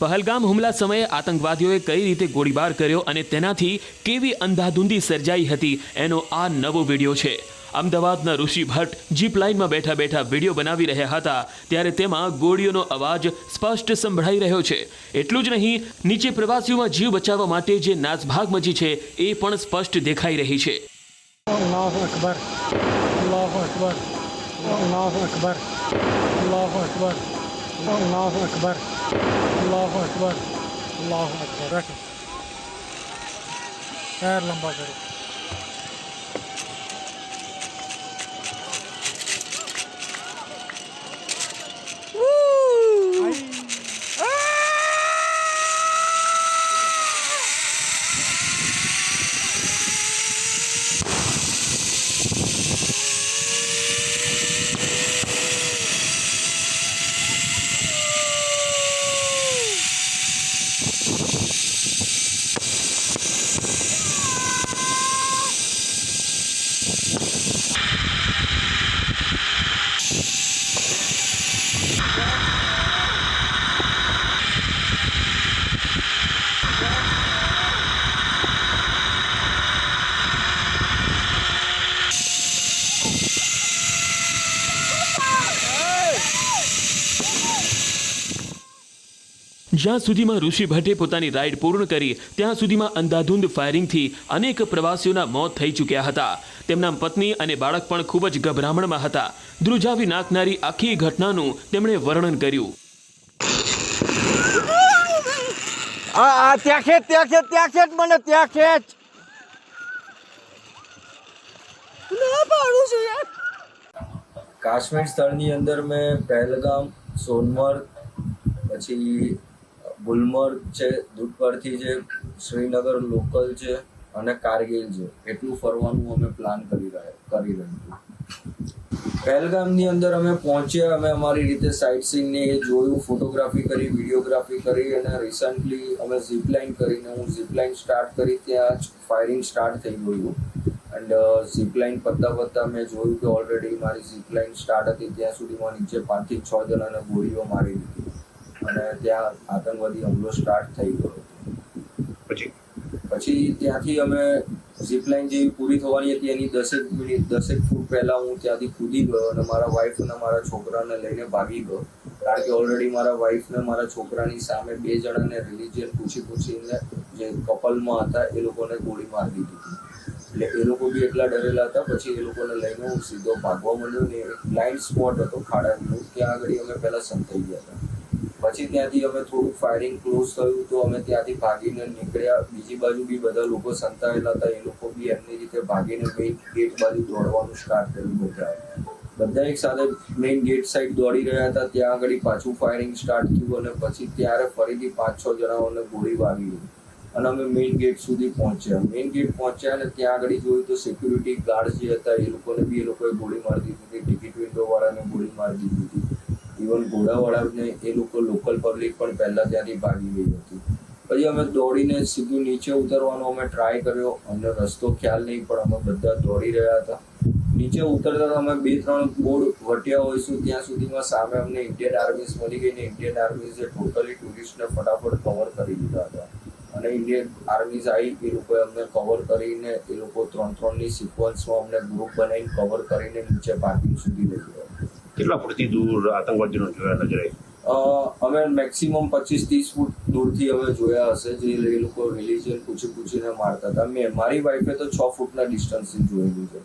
પહલગામ હુમલા સમયે આતંકવાદીઓએ કઈ રીતે ગોળીબાર કર્યો અને તેનાથી કેવી અંધાધૂંધી સર્જાઈ હતી એનો આ નવો વિડીયો છે। અમદાવાદના ઋષિ ભટ્ટ જીપ લાઇનમાં બેઠા બેઠા વિડીયો બનાવી રહ્યા હતા ત્યારે તેમાં ગોળીઓનો અવાજ સ્પષ્ટ સંભળાઈ રહ્યો છે। એટલું જ નહીં, નીચે પ્રવાસીઓમાં જીવ બચાવવા માટે જે નાસભાગ મચી છે એ પણ સ્પષ્ટ દેખાઈ રહી છે। अल्लाह अकबर अल्लाह अकबर अल्लाह अकबर अल्लाह अकबर अल्लाह अकबर अल्लाह अकबर अल्लाह अकबर। रखो पैर लंबा करो। જ્યાં સુધીમાં ઋષિ ભટ્ટે પોતાની રાઇડ પૂર્ણ કરી ત્યાં સુધીમાં અંધાધૂંધ ફાયરિંગથી અનેક પ્રવાસીઓના મોત થઈ ચૂક્યા હતા। તેમના પત્ની અને બાળક પણ ખૂબ જ ગભરામણમાં હતા। ધ્રુજાવી નાખનારી આખી ઘટનાનું તેમણે વર્ણન કર્યું। ત્યાં ખેંચ મને ત્યાં ખેંચ। કાશ્મીર સ્થળની અંદર મેં પહેલગામ, સોનમર્ગ, પછી ગુલમર્ગ છે, દૂધપરથી છે, શ્રીનગર લોકલ છે અને કારગિલ છે, એટલું ફરવાનું અમે પ્લાન કરી રહ્યા હતું। પહેલગામની અંદર અમે પહોંચ્યા, અમે અમારી રીતે સાઇટ સીઈંગને એ જોયું, ફોટોગ્રાફી કરી, વિડીયોગ્રાફી કરી અને રિસન્ટલી અમે ઝીપલાઇન કરીને હું ઝીપલાઇન સ્ટાર્ટ કરી ત્યાં જ ફાયરિંગ સ્ટાર્ટ થઈ ગયું એન્ડ ઝીપલાઇન પતતા મેં જોયું કે ઓલરેડી મારી ઝીપલાઇન સ્ટાર્ટ હતી ત્યાં સુધીમાં નીચે 5 થી 6 જણાને ગોળીઓ મારી દીધી અને ત્યાં આતંકવાદી હુમલો સ્ટાર્ટ થઈ ગયો। પછી ત્યાંથી અમે ઝીપલાઇન જેવી પૂરી થવાની હતી એની 10 ફૂટ પહેલા હું ત્યાંથી કૂદી ગયો અને મારા વાઈફ અને મારા છોકરાને લઈને ભાગી ગયો, કારણ કે ઓલરેડી મારા વાઈફ ને મારા છોકરાની સામે 2 જણાને રિલિજિયન પૂછીને જે કપલમાં હતા એ લોકોને ગોળી મારી દીધી હતી, એટલે એ લોકો બી એટલા ડરેલા હતા। પછી એ લોકોને લઈને હું સીધો ભાગવા માંડ્યો ને એક બ્લાઇન્ડ સ્પોટ હતો ખાડાનો, ત્યાં આગળ અમે પહેલા સંતાઈ ગયા હતા। પછી ત્યાંથી અમે થોડુંક ફાયરિંગ ક્લોઝ થયું તો અમે ત્યાંથી ભાગીને નીકળ્યા। બીજી બાજુ બી બધા લોકો સંતાયેલા હતા, એ લોકો બી એમની રીતે ભાગીને મેઇન ગેટ બાજુ દોડવાનું સ્ટાર્ટ કર્યું। બધા એક સાથે મેઇન ગેટ સાઈડ દોડી રહ્યા હતા, ત્યાં આગળ પાછું ફાયરિંગ સ્ટાર્ટ થયું અને પછી ત્યારે ફરીથી 5-6 જણાઓને ગોળી વાગી અને અમે મેઇન ગેટ સુધી પહોંચ્યા। મેઇન ગેટ પહોંચ્યા અને ત્યાં આગળ જોયું તો સિક્યુરિટી ગાર્ડ જે હતા એ લોકોએ ગોળી મારી દીધી હતી, ટિકિટ વિન્ડો વાળાને ગોળી મારી દીધી હતી, ઇવન ઘોડાવાળાને એ લોકો લોકલ પબ્લિક પણ પહેલાં ત્યાંથી ભાગી ગઈ હતી। પછી અમે દોડીને સીધું નીચે ઉતરવાનો અમે ટ્રાય કર્યો, અમને રસ્તો ખ્યાલ નહીં પણ અમે બધા દોડી રહ્યા હતા। નીચે ઉતરતા અમે 2-3 બોર્ડ વટ્યા હોઈશું ત્યાં સુધીમાં સામે અમને ઇન્ડિયન આર્મીઝ મળી ગઈ ને ઇન્ડિયન આર્મીઝે ટોટલી ટુરિસ્ટને ફટાફટ કવર કરી દીધા હતા અને ઇન્ડિયન આર્મીઝ આવી એ લોકોએ અમને કવર કરીને એ લોકો 3-3ની સિક્વન્સમાં અમને ગ્રુપ બનાવીને કવર કરીને નીચે પાર્કિંગ સુધી લઈ ગયા। કેટલા ફૂટથી દૂર આતંકવાદીનો જોયા નજરે? અમે મેક્સિમમ 25-30 ફૂટ દૂરથી અમે જોયા હશે, જે એ લોકો રિલિજિયન પૂછીને મારતા હતા। મારી વાઈફે તો 6 ફૂટના ડિસ્ટન્સથી જોયેલું છે।